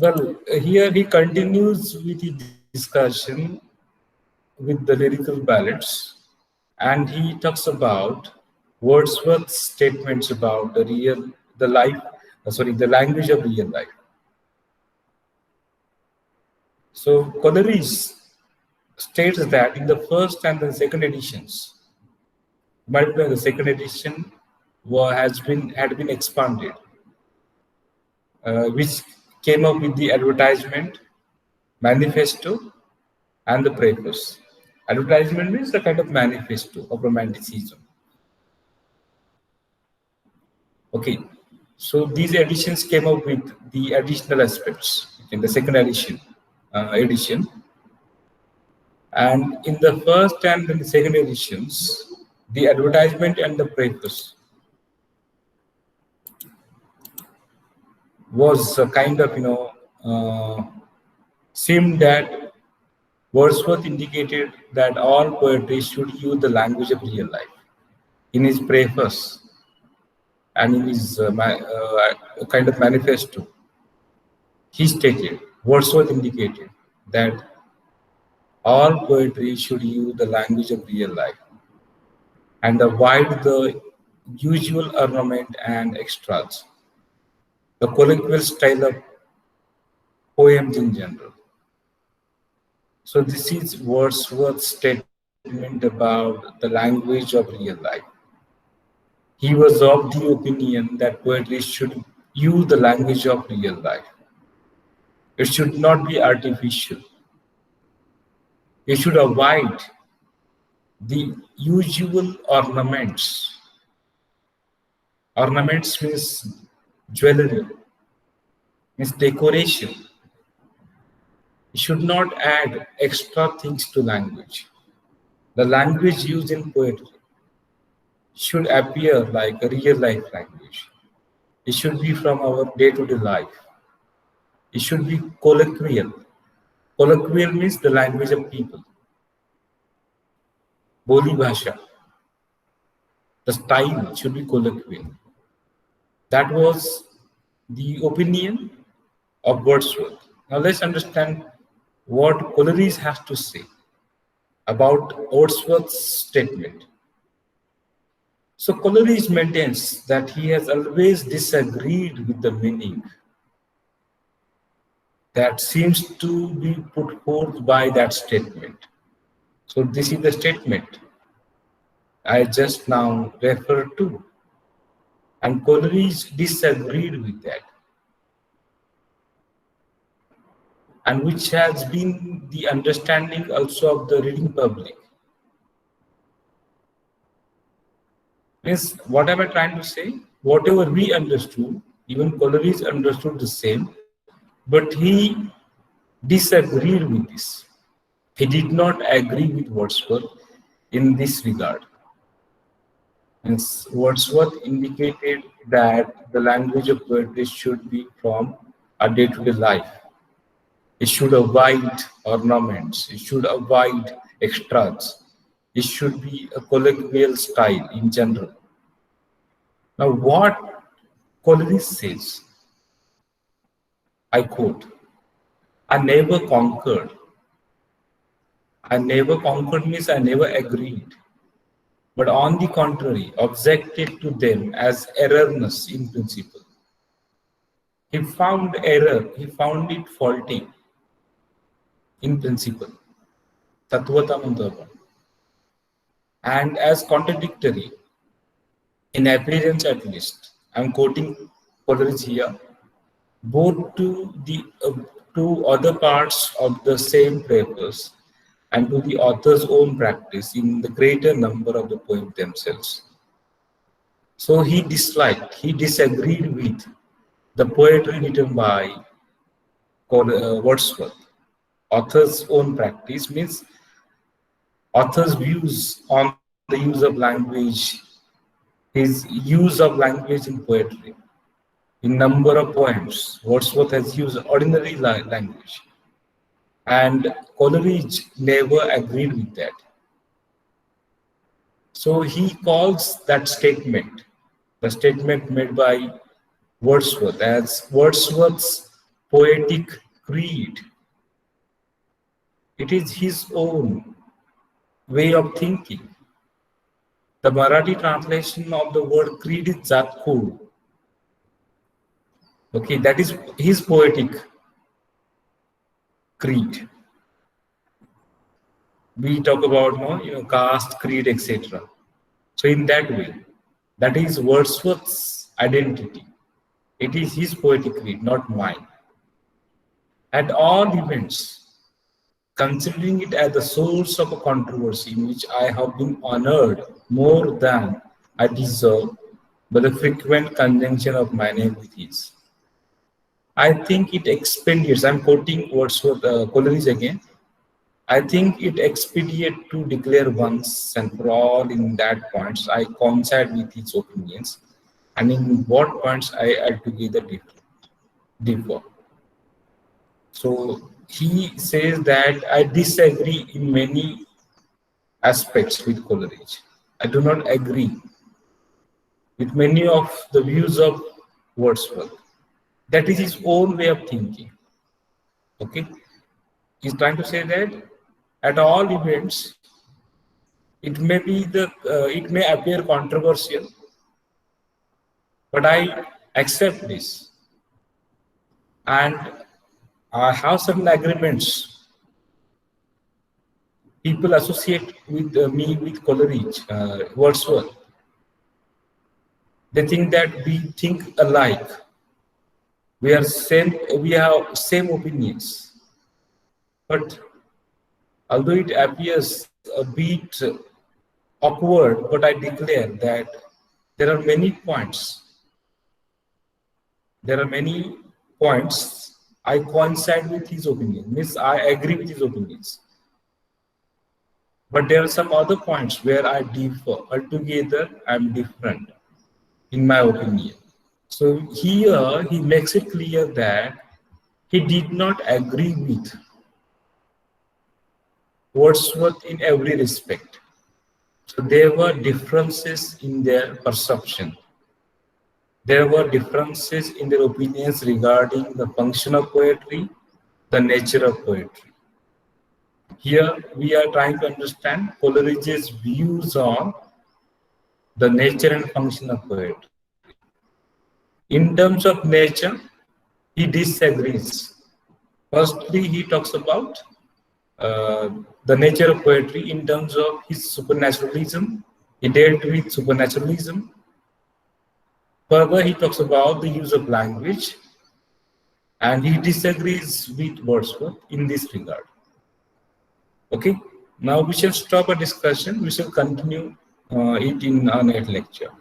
Well, here he continues with the discussion with the lyrical ballads, and he talks about Wordsworth's statements about the language of real life. So Coleridge states that in the first and the second editions, might be the second edition had been expanded, which came up with the advertisement, manifesto, and the preface. Advertisement means the kind of manifesto of romanticism. Okay, so these editions came up with the additional aspects in the second edition, and in the first and the second editions, the advertisement and the preface was a kind of seemed that Wordsworth indicated that all poetry should use the language of real life. In his preface and in his kind of manifesto, Wordsworth indicated that all poetry should use the language of real life and avoid the usual ornament and extras, the colloquial style of poems in general. So this is Wordsworth's statement about the language of real life. He was of the opinion that poetry should use the language of real life. It should not be artificial. It should avoid the usual ornaments. Ornaments means jewelry, means decoration. It should not add extra things to language. The language used in poetry should appear like a real life language. It should be from our day-to-day life. It should be colloquial. Colloquial means the language of people. Boli bhasha. The style should be colloquial. That was the opinion of Wordsworth. Now let's understand what Coleridge has to say about Wordsworth's statement. So Coleridge maintains that he has always disagreed with the meaning that seems to be put forth by that statement. So this is the statement I just now referred to. And Coleridge disagreed with that. And which has been the understanding also of the reading public. Means, what am I trying to say? Whatever we understood, even Coleridge understood the same, but he disagreed with this. He did not agree with Wordsworth in this regard. And Wordsworth indicated that the language of poetry should be from our day-to-day life. It should avoid ornaments. It should avoid extras. It should be a colloquial style in general. Now, what Coleridge says, I quote, I never conquered. I never conquered means I never agreed, but on the contrary, objected to them as erroneous in principle. He found error, he found it faulty in principle, tatvata म्हणतो आपण, and as contradictory in appearance at least. I'm quoting Coleridge here, both to the two other parts of the same purpose and to the author's own practice in the greater number of the poems themselves. So he disagreed with the poetry written by Wordsworth. Author's own practice means author's views on the use of language, his use of language in poetry. In number of poems, Wordsworth has used ordinary language, and Coleridge never agreed with that. So he calls that statement, the statement made by Wordsworth, as Wordsworth's poetic creed. It is his own way of thinking. The Marathi translation of the word creed is Jatkhul. Okay, that is his poetic creed. We talk about caste, creed, etc. So in that way, that is Wordsworth's identity. It is his poetic creed, not mine. At all events, considering it as the source of a controversy in which I have been honored more than I deserve by the frequent conjunction of my name with his. I think it expedites, I'm quoting Wordsworth, Coleridge again. I think it expedient to declare once and for all in that points I coincide with his opinions, and in what points I altogether differ. So he says that I disagree in many aspects with Coleridge. I do not agree with many of the views of Wordsworth. That is his own way of thinking. Okay, he's trying to say that at all events, it may appear controversial, but I accept this, and I have certain agreements. People associate with me with Coleridge, Wordsworth. They think that we think alike. We are same. We have same opinions, but although it appears a bit awkward, but I declare that there are many points. There are many points I coincide with his opinion. Means I agree with his opinions. But there are some other points where I differ. Altogether, I'm different in my opinion. So here he makes it clear that he did not agree with Wordsworth in every respect. So there were differences in their perception. There were differences in their opinions regarding the function of poetry, the nature of poetry. Here we are trying to understand Coleridge's views on the nature and function of poetry. In terms of nature, he disagrees. Firstly, he talks about the nature of poetry in terms of his supernaturalism. He dealt with supernaturalism. Further, he talks about the use of language, and he disagrees with Wordsworth in this regard. Okay, now we shall stop our discussion. We shall continue it in our next lecture.